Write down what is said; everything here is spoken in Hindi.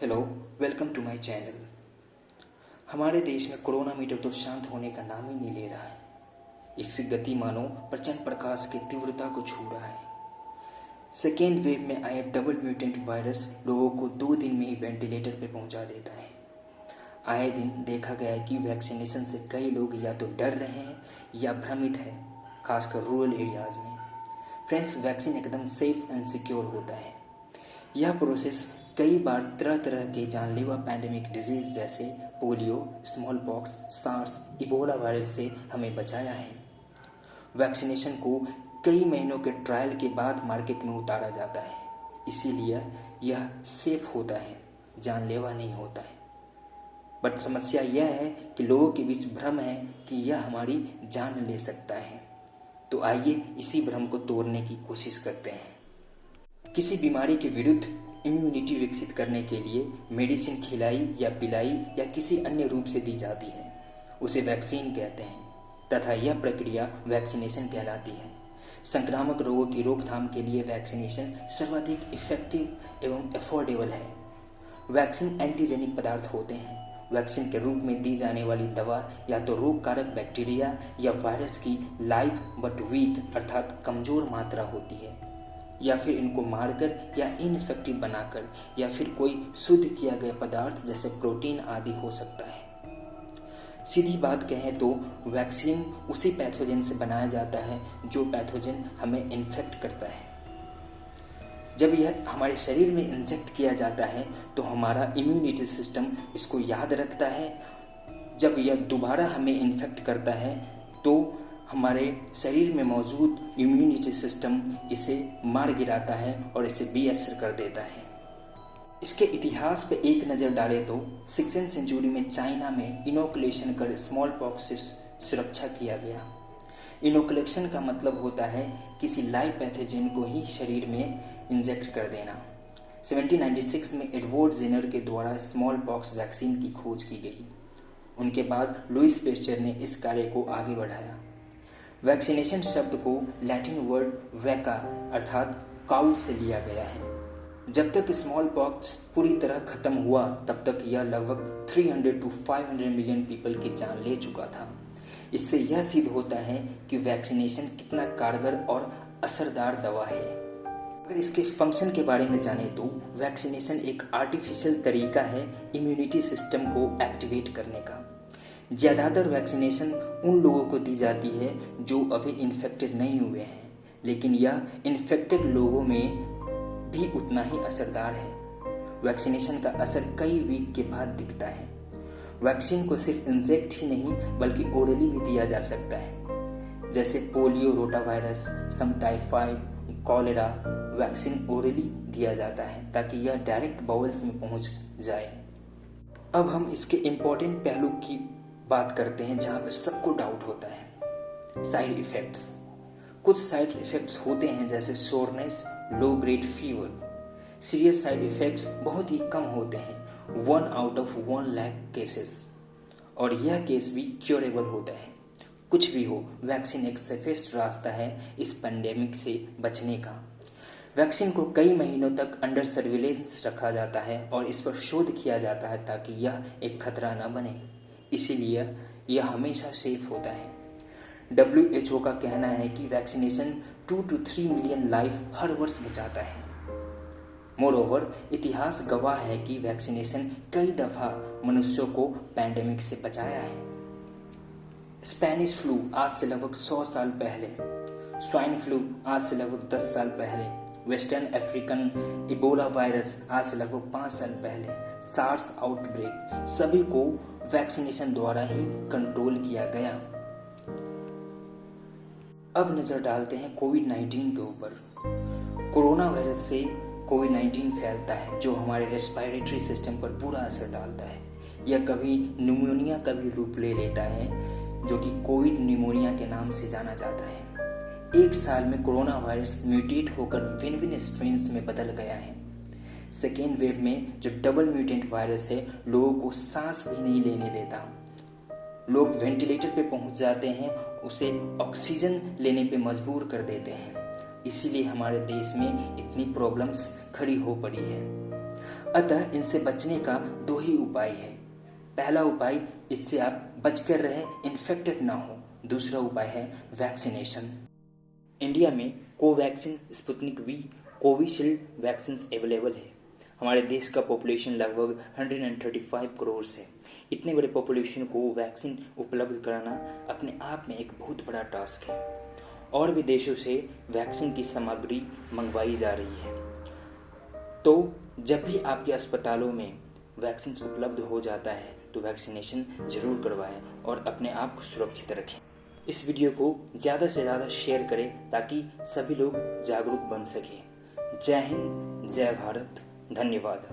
Hello, welcome to my channel. हमारे देश में कोरोना मीटर तो शांत होने का नाम ही नहीं ले रहा है। इसकी गति मानो प्रचंड प्रकाश की तीव्रता को छू रहा है। सेकेंड वेव में आए डबल म्यूटेंट वायरस लोगों को 2 दिन में ही वेंटिलेटर पे पहुंचा देता है। आए दिन देखा गया है कि वैक्सीनेशन से कई लोग या तो डर रहे हैं या भ्रमित है, खासकर रूरल एरियाज में। फ्रेंड्स, वैक्सीन एकदम सेफ एंड सिक्योर होता है। यह प्रोसेस कई बार तरह तरह के जानलेवा पैंडेमिक डिजीज जैसे polio, smallpox, SARS, Ebola virus से हमें बचाया है। वैक्सीनेशन को कई महीनों के ट्रायल के बाद मार्केट में उतारा जाता है, इसीलिए यह सेफ होता है, जानलेवा नहीं होता है। बट समस्या यह है कि लोगों के बीच भ्रम है कि यह हमारी जान ले सकता है। तो आइए इसी भ्रम को तोड़ने की कोशिश करते हैं। किसी बीमारी के विरुद्ध इम्यूनिटी विकसित करने के लिए मेडिसिन खिलाई या पिलाई या किसी अन्य रूप से दी जाती है, उसे वैक्सीन कहते हैं तथा यह प्रक्रिया वैक्सीनेशन कहलाती है। संक्रामक रोगों की रोकथाम के लिए वैक्सीनेशन सर्वाधिक इफेक्टिव एवं अफोर्डेबल है। वैक्सीन एंटीजेनिक पदार्थ होते हैं। वैक्सीन के रूप में दी जाने वाली दवा या तो रोग कारक बैक्टीरिया या वायरस की लाइव बट वीक अर्थात कमजोर मात्रा होती है, या फिर इनको मारकर या इनइफेक्टिव बनाकर, या फिर कोई शुद्ध किया गया पदार्थ जैसे प्रोटीन आदि हो सकता है। सीधी बात कहें तो वैक्सीन उसी पैथोजन से बनाया जाता है जो पैथोजन हमें इन्फेक्ट करता है। जब यह हमारे शरीर में इंजेक्ट किया जाता है तो हमारा इम्यूनिटी सिस्टम इसको याद रखता है। जब यह दोबारा हमें इन्फेक्ट करता है तो हमारे शरीर में मौजूद इम्यूनिटी सिस्टम इसे मार गिराता है और इसे बेअसर कर देता है। इसके इतिहास पे एक नज़र डालें तो 16वीं सेंचुरी में चाइना में इनोकुलेशन कर स्मॉल पॉक्स से सुरक्षा किया गया। इनोकुलेशन का मतलब होता है किसी लाइव पैथोजन को ही शरीर में इंजेक्ट कर देना। 1796 में एडवर्ड जेनर के द्वारा स्मॉल पॉक्स वैक्सीन की खोज की गई। उनके बाद लुइस पेस्चर ने इस कार्य को आगे बढ़ाया। वैक्सीनेशन शब्द को लैटिन वर्ड वैका अर्थात काउ से लिया गया है। जब तक स्मॉल पॉक्स पूरी तरह खत्म हुआ तब तक यह लगभग 300 to 500 मिलियन पीपल की जान ले चुका था। इससे यह सिद्ध होता है कि वैक्सीनेशन कितना कारगर और असरदार दवा है। अगर इसके फंक्शन के बारे में जाने तो वैक्सीनेशन एक आर्टिफिशियल तरीका है इम्यूनिटी सिस्टम को एक्टिवेट करने का। ज़्यादातर वैक्सीनेशन उन लोगों को दी जाती है जो अभी इन्फेक्टेड नहीं हुए हैं, लेकिन यह इन्फेक्टेड लोगों में भी उतना ही असरदार है। वैक्सीनेशन का असर कई वीक के बाद दिखता है। वैक्सीन को सिर्फ इंजेक्ट ही नहीं बल्कि ओरली भी दिया जा सकता है, जैसे पोलियो, रोटावायरस, सम टाइफाइड, कॉलेरा। वैक्सीन ओरली दिया जाता है ताकि यह डायरेक्ट बाउल्स में पहुंच जाए। अब हम इसके इम्पोर्टेंट पहलू की बात करते हैं जहां पर सबको डाउट होता है, साइड इफेक्ट्स। कुछ साइड इफेक्ट्स होते हैं जैसे soreness, low grade fever. Serious side effects बहुत ही कम होते हैं, 1 out of 1 lakh केसेस, और यह केस भी क्योरेबल होता है। कुछ भी हो, वैक्सीन एक सेफेस्ट रास्ता है इस पेंडेमिक से बचने का। वैक्सीन को कई महीनों तक अंडर सर्विलेंस रखा जाता है और इस पर शोध किया जाता है ताकि यह एक खतरा न बने, इसीलिए यह हमेशा सेफ होता है। WHO का कहना है कि वैक्सीनेशन 2 to 3 मिलियन लाइफ हर वर्ष बचाता है। मोरओवर, इतिहास गवाह है कि वैक्सीनेशन कई दफा मनुष्यों को पैंडेमिक से बचाया है। स्पेनिश फ्लू आज से लगभग 100 साल पहले, स्वाइन फ्लू आज से लगभग 10 साल पहले, वेस्टर्न अफ्रीकन इबोला वायरस आज से लगभग 5 साल पहले, सार्स आउटब्रेक, सभी को वैक्सीनेशन द्वारा ही कंट्रोल किया गया। अब नजर डालते हैं कोविड-19 के ऊपर। कोरोना वायरस से कोविड-19 फैलता है जो हमारे रेस्पिरेटरी सिस्टम पर बुरा असर डालता है। यह कभी न्यूमोनिया का भी रूप ले लेता है जो कि कोविड न्यूमोनिया के नाम से जाना जाता है। एक साल में कोरोना वायरस म्यूटेट होकर भिन्न स्ट्रेन्स में बदल गया है। सेकेंड वेव में जो डबल म्यूटेंट वायरस है लोगों को सांस भी नहीं लेने देता। लोग वेंटिलेटर पे पहुंच जाते हैं, उसे ऑक्सीजन लेने पे मजबूर कर देते हैं। इसीलिए हमारे देश में इतनी प्रॉब्लम्स खड़ी हो पड़ी है। अतः इनसे बचने का दो ही उपाय है। पहला उपाय, इससे आप बचकर रहें, इन्फेक्टेड ना हो। दूसरा उपाय है वैक्सीनेशन। इंडिया में Covaxin, Sputnik V, Covishield vaccine available है। हमारे देश का पॉपुलेशन लगभग 135 करोड़ है। इतने बड़े पॉपुलेशन को वैक्सीन उपलब्ध कराना अपने आप में एक बहुत बड़ा टास्क है। और भी देशों से वैक्सीन की सामग्री मंगवाई जा रही है। तो जब भी आपके अस्पतालों में वैक्सीन उपलब्ध हो जाता है तो वैक्सीनेशन जरूर करवाएं और अपने आप को सुरक्षित रखें। इस वीडियो को ज़्यादा से ज़्यादा शेयर करें ताकि सभी लोग जागरूक बन सकें। जय हिंद, जय भारत, धन्यवाद।